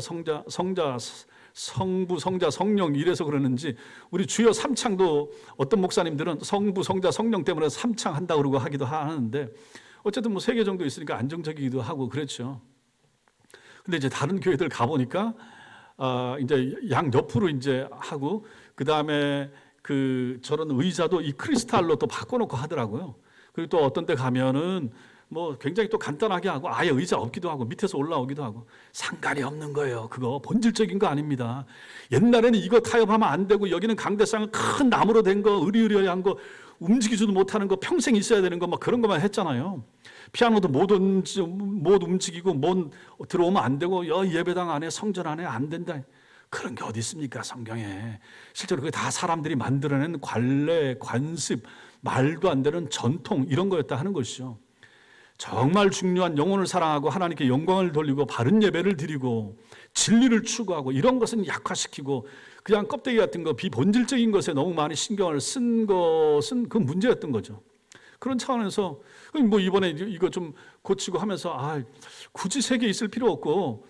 성자, 성령 이래서 그러는지 우리 주여 3창도 어떤 목사님들은 성부, 성자, 성령 때문에 3창 한다고 그러고 하기도 하는데 어쨌든 3개 정도 있으니까 안정적이기도 하고 그렇죠. 근데 이제 다른 교회들 가보니까 이제 양 옆으로 이제 하고 그 다음에 저런 의자도 이 크리스탈로 또 바꿔놓고 하더라고요. 그리고 또 어떤 데 가면은 굉장히 또 간단하게 하고 아예 의자 없기도 하고 밑에서 올라오기도 하고 상관이 없는 거예요. 그거 본질적인 거 아닙니다. 옛날에는 이거 타협하면 안 되고 여기는 강대상은 큰 나무로 된 거 으리으리한 거 움직이지도 못하는 거 평생 있어야 되는 거 그런 것만 했잖아요. 피아노도 못 움직이고 들어오면 안 되고 예배당 안에 성전 안에 안 된다. 그런 게 어디 있습니까 성경에. 실제로 그게 다 사람들이 만들어낸 관례, 관습, 말도 안 되는 전통 이런 거였다 하는 것이죠. 정말 중요한 영혼을 사랑하고 하나님께 영광을 돌리고 바른 예배를 드리고 진리를 추구하고 이런 것은 약화시키고 그냥 껍데기 같은 거 비본질적인 것에 너무 많이 신경을 쓴 것은 그 문제였던 거죠. 그런 차원에서 이번에 이거 좀 고치고 하면서 굳이 3개 있을 필요 없고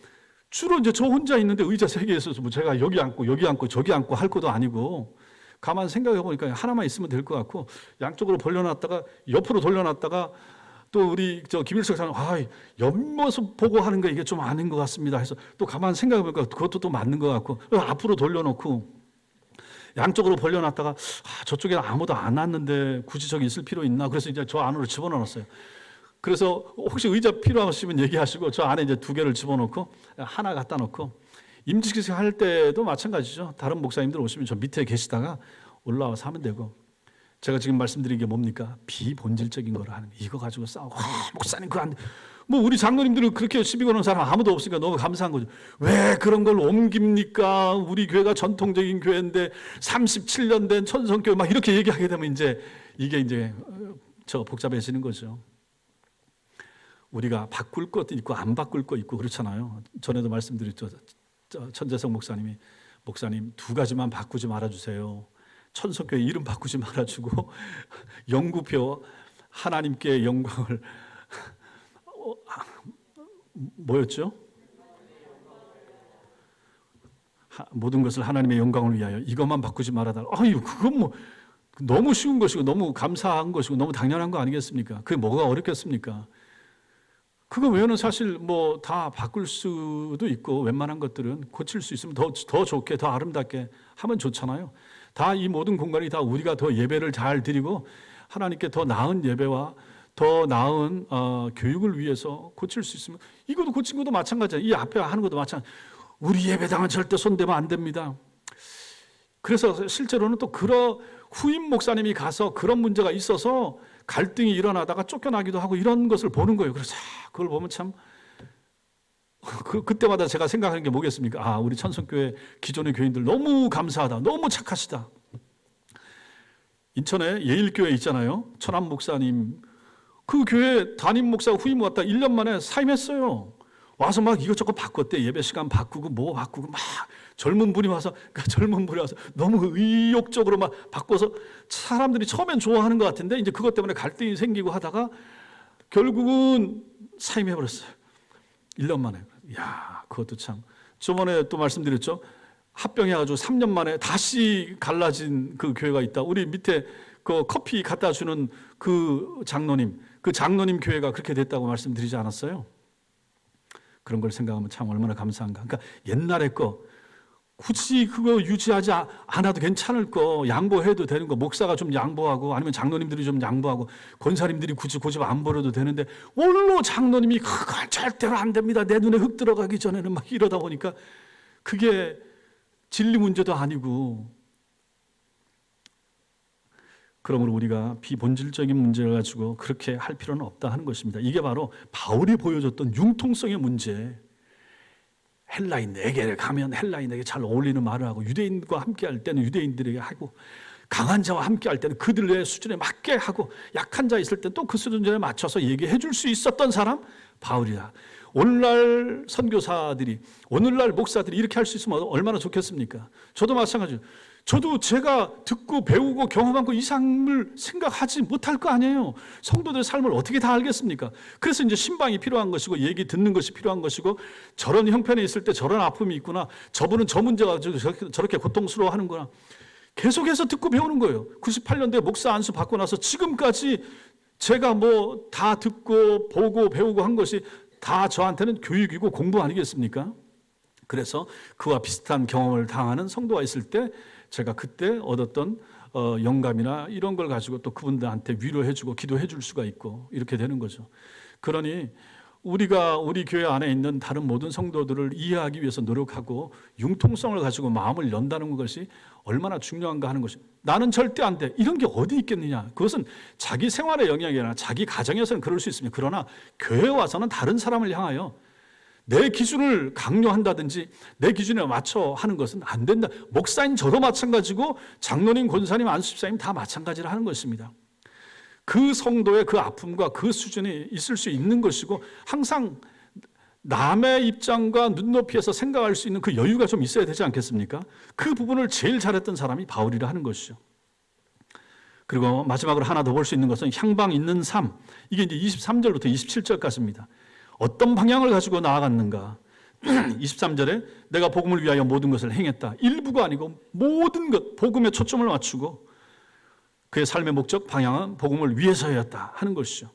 주로 이제 저 혼자 있는데 의자 3개 있어서 제가 여기 앉고 저기 앉고 할 것도 아니고 가만 생각해 보니까 하나만 있으면 될 것 같고 양쪽으로 벌려놨다가 옆으로 돌려놨다가 또 우리 김일석 사람 옆모습 보고 하는 거 이게 좀 아닌 것 같습니다 해서 또 가만 생각해 보니까 그것도 또 맞는 것 같고 앞으로 돌려놓고 양쪽으로 벌려놨다가 저쪽에 아무도 안 왔는데 굳이 저기 있을 필요 있나 그래서 이제 저 안으로 집어넣었어요. 그래서 혹시 의자 필요하시면 얘기하시고 저 안에 이제 2개를 집어넣고 하나 갖다 놓고 임직식 할 때도 마찬가지죠. 다른 목사님들 오시면 저 밑에 계시다가 올라와서 하면 되고 제가 지금 말씀드린 게 뭡니까? 비본질적인 거를 하는 이거 가지고 싸우고 목사님 그거 안 돼. 우리 장로님들은 그렇게 시비 거는 사람 아무도 없으니까 너무 감사한 거죠. 왜 그런 걸 옮깁니까? 우리 교회가 전통적인 교회인데 37년 된 천성교회 막 이렇게 얘기하게 되면 이게 이제 복잡해지는 거죠. 우리가 바꿀 것도 있고 안 바꿀 거 있고 그렇잖아요. 전에도 말씀드렸죠. 천재성 목사님이 목사님 두 가지만 바꾸지 말아주세요. 천석교회 이름 바꾸지 말아주고 영구표 하나님께 영광을 뭐였죠? 모든 것을 하나님의 영광을 위하여 이것만 바꾸지 말아달라. 아유, 그건 뭐 너무 쉬운 것이고 너무 감사한 것이고 너무 당연한 거 아니겠습니까? 그게 뭐가 어렵겠습니까? 그거 외에는 사실 뭐 다 바꿀 수도 있고 웬만한 것들은 고칠 수 있으면 더 좋게 더 아름답게 하면 좋잖아요. 다 이 모든 공간이 다 우리가 더 예배를 잘 드리고 하나님께 더 나은 예배와 더 나은 교육을 위해서 고칠 수 있으면 이것도 고친 것도 마찬가지예요. 이 앞에 하는 것도 마찬가지. 우리 예배당은 절대 손대면 안 됩니다. 그래서 실제로는 또 그런 후임 목사님이 가서 그런 문제가 있어서 갈등이 일어나다가 쫓겨나기도 하고 이런 것을 보는 거예요. 그래서 그걸 보면 참 그때마다 제가 생각하는 게 뭐겠습니까? 아, 우리 천성교회 기존의 교인들 너무 감사하다. 너무 착하시다. 인천에 예일교회 있잖아요. 천안 목사님. 그 교회 담임 목사가 후임 왔다 1년 만에 사임했어요. 와서 막 이것저것 바꿨대. 예배 시간 바꾸고 뭐 바꾸고 막 젊은 분이 와서 너무 의욕적으로 막 바꿔서 사람들이 처음엔 좋아하는 것 같은데 이제 그것 때문에 갈등이 생기고 하다가 결국은 사임해버렸어요. 1년 만에. 이야, 그것도 참. 저번에 또 말씀드렸죠. 합병해가지고 3년 만에 다시 갈라진 그 교회가 있다. 우리 밑에 그 커피 갖다 주는 그 장로님 교회가 그렇게 됐다고 말씀드리지 않았어요? 그런 걸 생각하면 참 얼마나 감사한가. 그러니까 옛날에 거 굳이 그거 유지하지 않아도 괜찮을 거 양보해도 되는 거 목사가 좀 양보하고 아니면 장로님들이 좀 양보하고 권사님들이 굳이 고집 안 버려도 되는데 원로 장로님이 그건 절대로 안 됩니다. 내 눈에 흙 들어가기 전에는 막 이러다 보니까 그게 진리 문제도 아니고 그러므로 우리가 비본질적인 문제를 가지고 그렇게 할 필요는 없다 하는 것입니다. 이게 바로 바울이 보여줬던 융통성의 문제. 헬라인에게 가면 헬라인에게 잘 어울리는 말을 하고 유대인과 함께 할 때는 유대인들에게 하고 강한 자와 함께 할 때는 그들의 수준에 맞게 하고 약한 자 있을 때는 또 그 수준에 맞춰서 얘기해 줄 수 있었던 사람 바울이다. 오늘날 선교사들이 오늘날 목사들이 이렇게 할 수 있으면 얼마나 좋겠습니까? 저도 마찬가지예요. 저도 제가 듣고 배우고 경험한 그 이상을 생각하지 못할 거 아니에요. 성도들의 삶을 어떻게 다 알겠습니까? 그래서 이제 신방이 필요한 것이고 얘기 듣는 것이 필요한 것이고 저런 형편에 있을 때 저런 아픔이 있구나. 저분은 저 문제가 저렇게 고통스러워하는구나. 계속해서 듣고 배우는 거예요. 98년도에 목사 안수 받고 나서 지금까지 제가 뭐 다 듣고 보고 배우고 한 것이 다 저한테는 교육이고 공부 아니겠습니까? 그래서 그와 비슷한 경험을 당하는 성도가 있을 때 제가 그때 얻었던 영감이나 이런 걸 가지고 또 그분들한테 위로해주고 기도해줄 수가 있고 이렇게 되는 거죠. 그러니 우리가 우리 교회 안에 있는 다른 모든 성도들을 이해하기 위해서 노력하고 융통성을 가지고 마음을 연다는 것이 얼마나 중요한가 하는 것이 나는 절대 안 돼. 이런 게 어디 있겠느냐. 그것은 자기 생활의 영역이나 자기 가정에서는 그럴 수 있습니다. 그러나 교회에 와서는 다른 사람을 향하여 내 기준을 강요한다든지 내 기준에 맞춰 하는 것은 안 된다. 목사님 저도 마찬가지고 장로님, 권사님, 안수집사님 다 마찬가지를 하는 것입니다. 그 성도의 그 아픔과 그 수준이 있을 수 있는 것이고 항상 남의 입장과 눈높이에서 생각할 수 있는 그 여유가 좀 있어야 되지 않겠습니까? 그 부분을 제일 잘했던 사람이 바울이라 하는 것이죠. 그리고 마지막으로 하나 더 볼 수 있는 것은 향방 있는 삶. 이게 이제 23절부터 27절까지입니다. 어떤 방향을 가지고 나아갔는가? 23절에 내가 복음을 위하여 모든 것을 행했다. 일부가 아니고 모든 것, 복음에 초점을 맞추고 그의 삶의 목적, 방향은 복음을 위해서였다 하는 것이죠.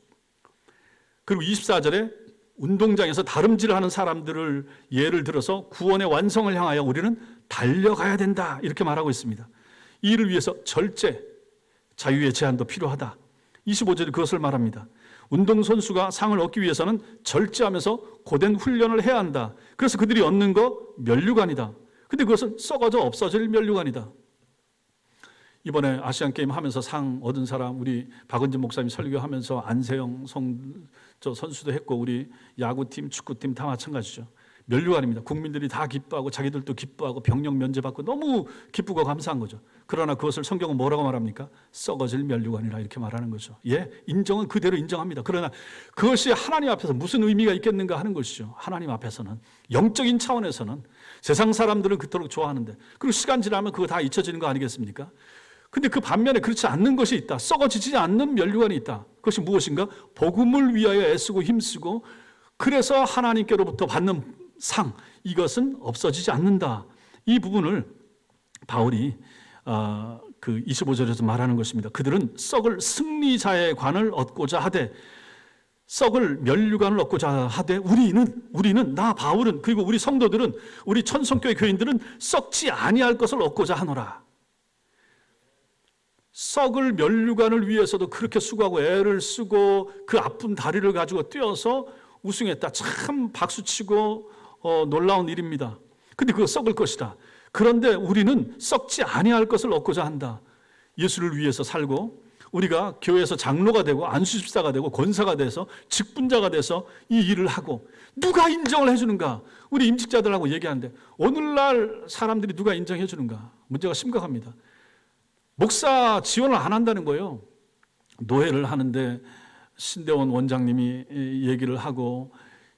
그리고 24절에 운동장에서 다름질하는 사람들을 예를 들어서 구원의 완성을 향하여 우리는 달려가야 된다 이렇게 말하고 있습니다. 이 일을 위해서 절제, 자유의 제한도 필요하다. 25절에 그것을 말합니다. 운동선수가 상을 얻기 위해서는 절제하면서 고된 훈련을 해야 한다. 그래서 그들이 얻는 거 면류관이다. 근데 그것은 썩어져 없어질 면류관이다. 이번에 아시안게임 하면서 상 얻은 사람 우리 박은진 목사님 설교하면서 안세영 선수도 했고 우리 야구팀, 축구팀 다 마찬가지죠. 면류관입니다. 국민들이 다 기뻐하고 자기들도 기뻐하고 병력 면제받고 너무 기쁘고 감사한 거죠. 그러나 그것을 성경은 뭐라고 말합니까? 썩어질 면류관이라 이렇게 말하는 거죠. 예, 인정은 그대로 인정합니다. 그러나 그것이 하나님 앞에서 무슨 의미가 있겠는가 하는 것이죠. 하나님 앞에서는 영적인 차원에서는 세상 사람들은 그토록 좋아하는데, 그리고 시간 지나면 그거 다 잊혀지는 거 아니겠습니까? 근데 그 반면에 그렇지 않는 것이 있다. 썩어지지 않는 면류관이 있다. 그것이 무엇인가? 복음을 위하여 애쓰고 힘쓰고 그래서 하나님께로부터 받는 상, 이것은 없어지지 않는다. 이 부분을 바울이 그 25절에서 말하는 것입니다. 그들은 썩을 승리자의 관을 얻고자 하되, 썩을 면류관을 얻고자 하되 우리는 나 바울은, 그리고 우리 성도들은, 우리 천성교회 교인들은 썩지 아니할 것을 얻고자 하노라. 썩을 면류관을 위해서도 그렇게 수고하고 애를 쓰고 그 아픈 다리를 가지고 뛰어서 우승했다. 참 박수치고 놀라운 일입니다. 근데 그거 썩을 것이다. 그런데 우리는 썩지 아니할 것을 얻고자 한다. 예수를 위해서 살고 우리가 교회에서 장로가 되고 안수집사가 되고 권사가 돼서 직분자가 돼서 이 일을 하고, 누가 인정을 해주는가? 우리 임직자들하고 얘기하는데 오늘날 사람들이 누가 인정해 주는가? 문제가 심각합니다. 목사 지원을 안 한다는 거예요. 노회를 하는데 신대원 원장님이 얘기를 하고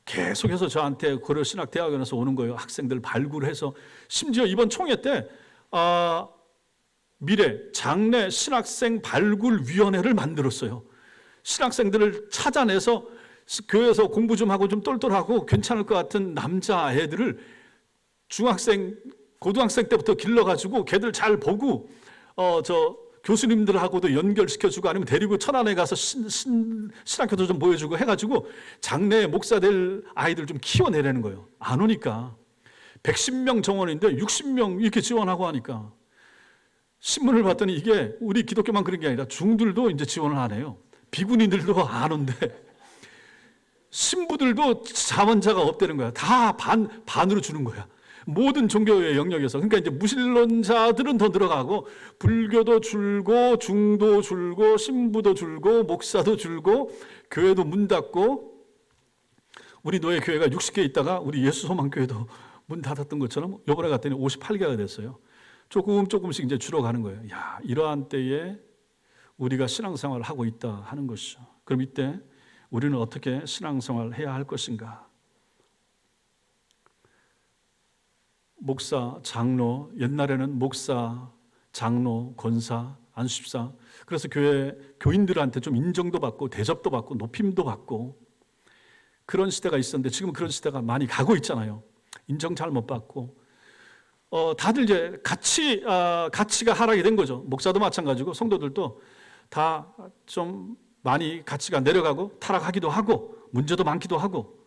계속해서 저한테 고려신학대학원에서 오는 거예요. 학생들 발굴해서, 심지어 이번 총회 때 미래 장래 신학생 발굴위원회를 만들었어요. 신학생들을 찾아내서 교회에서 공부 좀 하고 좀 똘똘하고 괜찮을 것 같은 남자애들을 중학생, 고등학생 때부터 길러가지고 걔들 잘 보고 교수님들하고도 연결시켜주고 아니면 데리고 천안에 가서 신학교도 좀 보여주고 해가지고 장래 목사 될 아이들 좀 키워내라는 거예요. 안 오니까 110명 정원인데 60명 이렇게 지원하고 하니까 신문을 봤더니 이게 우리 기독교만 그런 게 아니라 중들도 이제 지원을 안 해요. 비구니들도 안 온대. 신부들도 자원자가 없다는 거야. 다 반으로 주는 거야. 모든 종교의 영역에서. 그러니까 이제 무신론자들은 더 늘어가고 불교도 줄고 중도 줄고 신부도 줄고 목사도 줄고 교회도 문 닫고, 우리 노예 교회가 60개 있다가 우리 예수소망교회도 문 닫았던 것처럼 요번에 갔더니 58개가 됐어요. 조금씩 이제 줄어가는 거예요. 야, 이러한 때에 우리가 신앙생활을 하고 있다 하는 것이죠. 그럼 이때 우리는 어떻게 신앙생활을 해야 할 것인가? 목사, 장로, 옛날에는 목사, 장로, 권사, 안수집사, 그래서 교회 교인들한테 좀 인정도 받고 대접도 받고 높임도 받고 그런 시대가 있었는데 지금은 그런 시대가 많이 가고 있잖아요. 인정 잘 못 받고 다들 이제 가치가 하락이 된 거죠. 목사도 마찬가지고 성도들도 다 좀 많이 가치가 내려가고 타락하기도 하고 문제도 많기도 하고,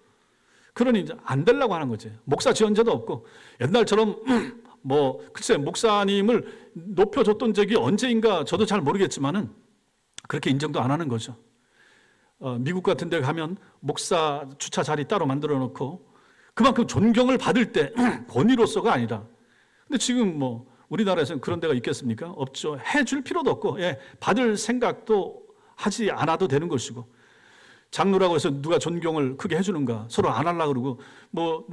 그러니 이제 안 되려고 하는 거지. 목사 지원자도 없고, 옛날처럼 글쎄 목사님을 높여줬던 적이 언제인가 저도 잘 모르겠지만은 그렇게 인정도 안 하는 거죠. 미국 같은 데 가면 목사 주차 자리 따로 만들어 놓고 그만큼 존경을 받을 때 권위로서가 아니라, 근데 지금 우리나라에서는 그런 데가 있겠습니까? 없죠. 해줄 필요도 없고, 받을 생각도 하지 않아도 되는 것이고, 장로라고 해서 누가 존경을 크게 해주는가? 서로 안 하려고 그러고,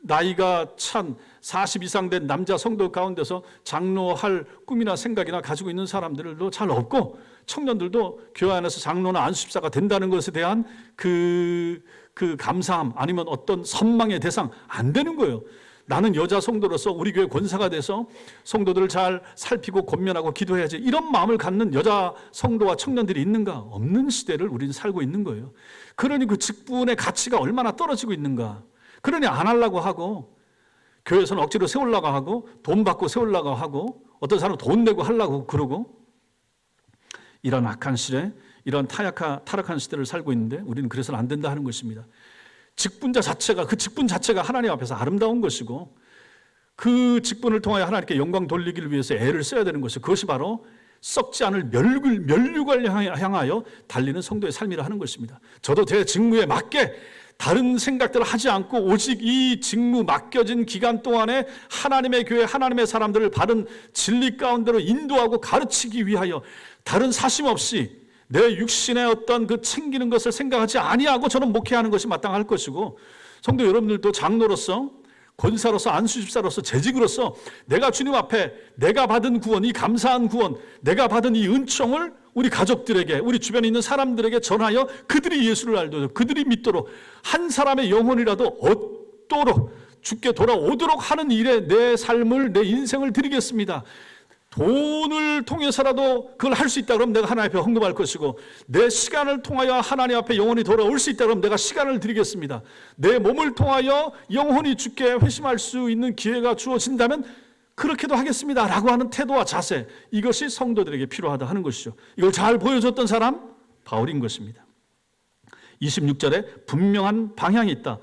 나이가 찬 40 이상 된 남자 성도 가운데서 장로할 꿈이나 생각이나 가지고 있는 사람들도 잘 없고, 청년들도 교회 안에서 장로나 안수집사가 된다는 것에 대한 그 감사함 아니면 어떤 선망의 대상 안 되는 거예요. 나는 여자 성도로서 우리 교회 권사가 돼서 성도들을 잘 살피고 권면하고 기도해야지, 이런 마음을 갖는 여자 성도와 청년들이 있는가? 없는 시대를 우리는 살고 있는 거예요. 그러니 그 직분의 가치가 얼마나 떨어지고 있는가? 그러니 안 하려고 하고, 교회에서는 억지로 세우려고 하고, 돈 받고 세우려고 하고, 어떤 사람은 돈 내고 하려고 그러고, 이런 악한 시대, 이런 타락한 시대를 살고 있는데 우리는 그래서는 안 된다 하는 것입니다. 직분자 자체가, 그 직분 자체가 하나님 앞에서 아름다운 것이고, 그 직분을 통하여 하나님께 영광 돌리기를 위해서 애를 써야 되는 것이고, 그것이 바로 썩지 않을 면류관을 향하여 달리는 성도의 삶이라 하는 것입니다. 저도 제 직무에 맞게 다른 생각들을 하지 않고 오직 이 직무 맡겨진 기간 동안에 하나님의 교회, 하나님의 사람들을 바른 진리 가운데로 인도하고 가르치기 위하여 다른 사심 없이 내 육신의 어떤 그 챙기는 것을 생각하지 아니하고 저는 목회하는 것이 마땅할 것이고, 성도 여러분들도 장로로서, 권사로서, 안수집사로서, 재직으로서 내가 주님 앞에 내가 받은 구원, 이 감사한 구원, 내가 받은 이 은총을 우리 가족들에게, 우리 주변에 있는 사람들에게 전하여 그들이 예수를 알도록, 그들이 믿도록, 한 사람의 영혼이라도 얻도록, 죽게 돌아오도록 하는 일에 내 삶을, 내 인생을 드리겠습니다. 돈을 통해서라도 그걸 할 수 있다 그러면 내가 하나님 앞에 헌금할 것이고, 내 시간을 통하여 하나님 앞에 영혼이 돌아올 수 있다 그러면 내가 시간을 드리겠습니다. 내 몸을 통하여 영혼이 주께 회심할 수 있는 기회가 주어진다면 그렇게도 하겠습니다 라고 하는 태도와 자세, 이것이 성도들에게 필요하다 하는 것이죠. 이걸 잘 보여줬던 사람 바울인 것입니다. 26절에 분명한 방향이 있다.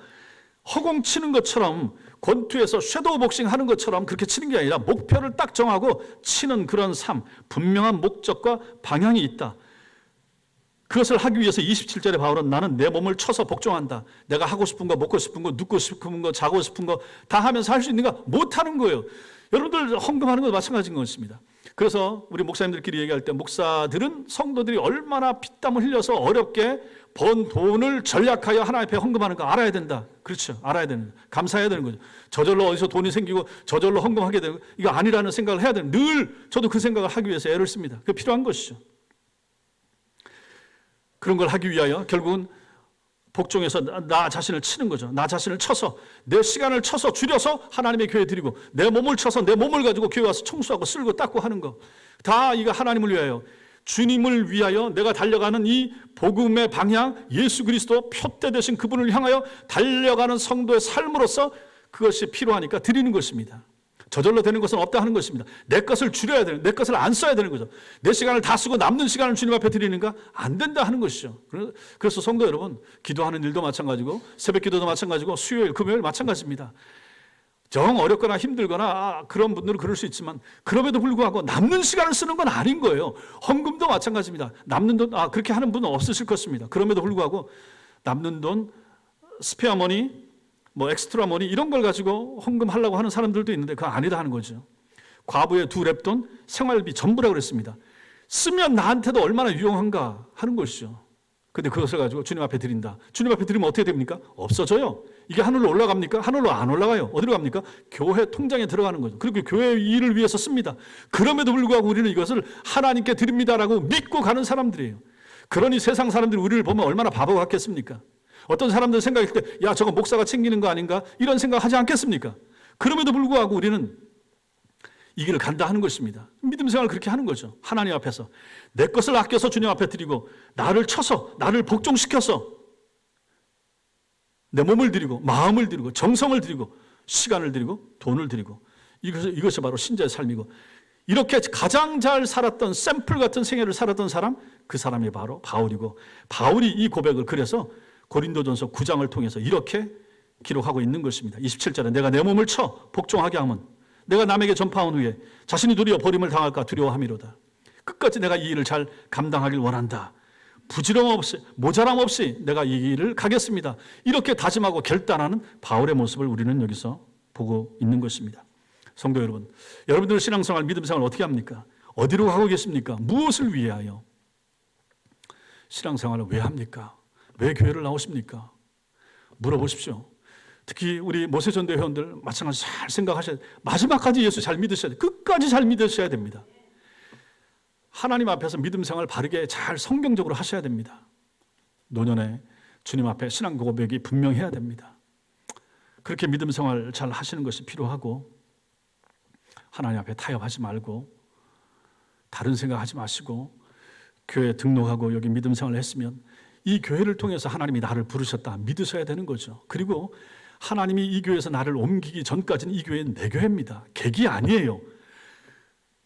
허공치는 것처럼, 권투에서 섀도우 복싱 하는 것처럼 그렇게 치는 게 아니라 목표를 딱 정하고 치는 그런 삶, 분명한 목적과 방향이 있다. 그것을 하기 위해서 27절에 바울은 나는 내 몸을 쳐서 복종한다. 내가 하고 싶은 거, 먹고 싶은 거, 눕고 싶은 거, 자고 싶은 거 다 하면서 할 수 있는가? 못하는 거예요. 여러분들 헌금하는 것 마찬가지인 것입니다. 그래서 우리 목사님들끼리 얘기할 때, 목사들은 성도들이 얼마나 피땀을 흘려서 어렵게 번 돈을 전략하여 하나님 앞에 헌금하는 거 알아야 된다. 그렇죠. 알아야 되는, 감사해야 되는 거죠. 저절로 어디서 돈이 생기고 저절로 헌금하게 되고 이거 아니라는 생각을 해야 되는, 늘 저도 그 생각을 하기 위해서 애를 씁니다. 그게 필요한 것이죠. 그런 걸 하기 위하여 결국은 복종해서 나 자신을 치는 거죠. 나 자신을 쳐서, 내 시간을 쳐서 줄여서 하나님의 교회에 드리고, 내 몸을 쳐서 내 몸을 가지고 교회 와서 청소하고 쓸고 닦고 하는 거, 다 이거 하나님을 위하여, 주님을 위하여 내가 달려가는 이 복음의 방향, 예수 그리스도 표대 되신 그분을 향하여 달려가는 성도의 삶으로서 그것이 필요하니까 드리는 것입니다. 저절로 되는 것은 없다 하는 것입니다. 내 것을 줄여야 되는, 내 것을 안 써야 되는 거죠. 내 시간을 다 쓰고 남는 시간을 주님 앞에 드리는가? 안 된다 하는 것이죠. 그래서 성도 여러분, 기도하는 일도 마찬가지고, 새벽 기도도 마찬가지고, 수요일, 금요일 마찬가지입니다. 정 어렵거나 힘들거나 그런 분들은 그럴 수 있지만, 그럼에도 불구하고 남는 시간을 쓰는 건 아닌 거예요. 헌금도 마찬가지입니다. 남는 돈, 그렇게 하는 분은 없으실 것입니다. 그럼에도 불구하고 남는 돈, 스페어 머니, 뭐 엑스트라 머니 이런 걸 가지고 헌금하려고 하는 사람들도 있는데 그거 아니다 하는 거죠. 과부의 2랩돈 생활비 전부라고 그랬습니다. 쓰면 나한테도 얼마나 유용한가 하는 것이죠. 근데 그것을 가지고 주님 앞에 드린다. 주님 앞에 드리면 어떻게 됩니까? 없어져요. 이게 하늘로 올라갑니까? 하늘로 안 올라가요. 어디로 갑니까? 교회 통장에 들어가는 거죠. 그리고 교회 일을 위해서 씁니다. 그럼에도 불구하고 우리는 이것을 하나님께 드립니다라고 믿고 가는 사람들이에요. 그러니 세상 사람들이 우리를 보면 얼마나 바보 같겠습니까? 어떤 사람들 생각할 때, 야, 저거 목사가 챙기는 거 아닌가? 이런 생각 하지 않겠습니까? 그럼에도 불구하고 우리는 이 길을 간다 하는 것입니다. 믿음 생활을 그렇게 하는 거죠. 하나님 앞에서 내 것을 아껴서 주님 앞에 드리고, 나를 쳐서, 나를 복종시켜서 내 몸을 드리고, 마음을 드리고, 정성을 드리고, 시간을 드리고, 돈을 드리고, 이것이 바로 신자의 삶이고, 이렇게 가장 잘 살았던 샘플 같은 생애를 살았던 사람, 그 사람이 바로 바울이고, 바울이 이 고백을 그래서 고린도전서 9장을 통해서 이렇게 기록하고 있는 것입니다. 27절에 내가 내 몸을 쳐 복종하게 하면 내가 남에게 전파한 후에 자신이 도리어 버림을 당할까 두려워함이로다. 끝까지 내가 이 일을 잘 감당하길 원한다. 부지런 없이, 모자람 없이 내가 이 일을 가겠습니다. 이렇게 다짐하고 결단하는 바울의 모습을 우리는 여기서 보고 있는 것입니다. 성도 여러분, 여러분들 신앙생활, 믿음생활 어떻게 합니까? 어디로 가고 계십니까? 무엇을 위하여? 신앙생활을 왜 합니까? 왜 교회를 나오십니까? 물어보십시오. 특히 우리 모세전도 회원들 마찬가지 잘 생각하셔야 돼요. 마지막까지 예수 잘 믿으셔야 돼요. 끝까지 잘 믿으셔야 됩니다. 하나님 앞에서 믿음 생활 바르게 잘 성경적으로 하셔야 됩니다. 노년에 주님 앞에 신앙 고백이 분명해야 됩니다. 그렇게 믿음 생활 잘 하시는 것이 필요하고, 하나님 앞에 타협하지 말고 다른 생각하지 마시고 교회에 등록하고 여기 믿음 생활을 했으면 이 교회를 통해서 하나님이 나를 부르셨다 믿으셔야 되는 거죠. 그리고 하나님이 이 교회에서 나를 옮기기 전까지는 이 교회는 내 교회입니다. 객이 아니에요.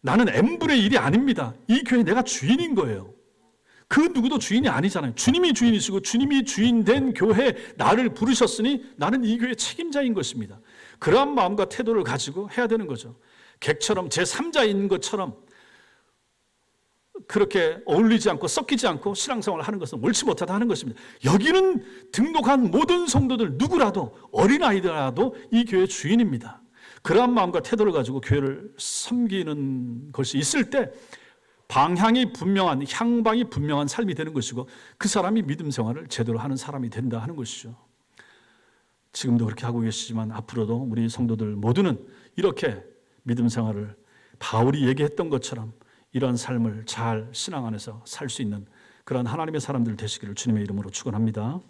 나는 N분의 1이 아닙니다. 이 교회 내가 주인인 거예요. 그 누구도 주인이 아니잖아요. 주님이 주인이시고 주님이 주인된 교회에 나를 부르셨으니 나는 이 교회의 책임자인 것입니다. 그러한 마음과 태도를 가지고 해야 되는 거죠. 객처럼 제3자인 것처럼 그렇게 어울리지 않고 섞이지 않고 신앙생활을 하는 것은 옳지 못하다 하는 것입니다. 여기는 등록한 모든 성도들 누구라도, 어린아이들라도 이 교회의 주인입니다. 그러한 마음과 태도를 가지고 교회를 섬기는 것이 있을 때 방향이 분명한, 향방이 분명한 삶이 되는 것이고, 그 사람이 믿음 생활을 제대로 하는 사람이 된다 하는 것이죠. 지금도 그렇게 하고 계시지만 앞으로도 우리 성도들 모두는 이렇게 믿음 생활을 바울이 얘기했던 것처럼 이러한 삶을 잘 신앙 안에서 살 수 있는 그런 하나님의 사람들 되시기를 주님의 이름으로 축원합니다.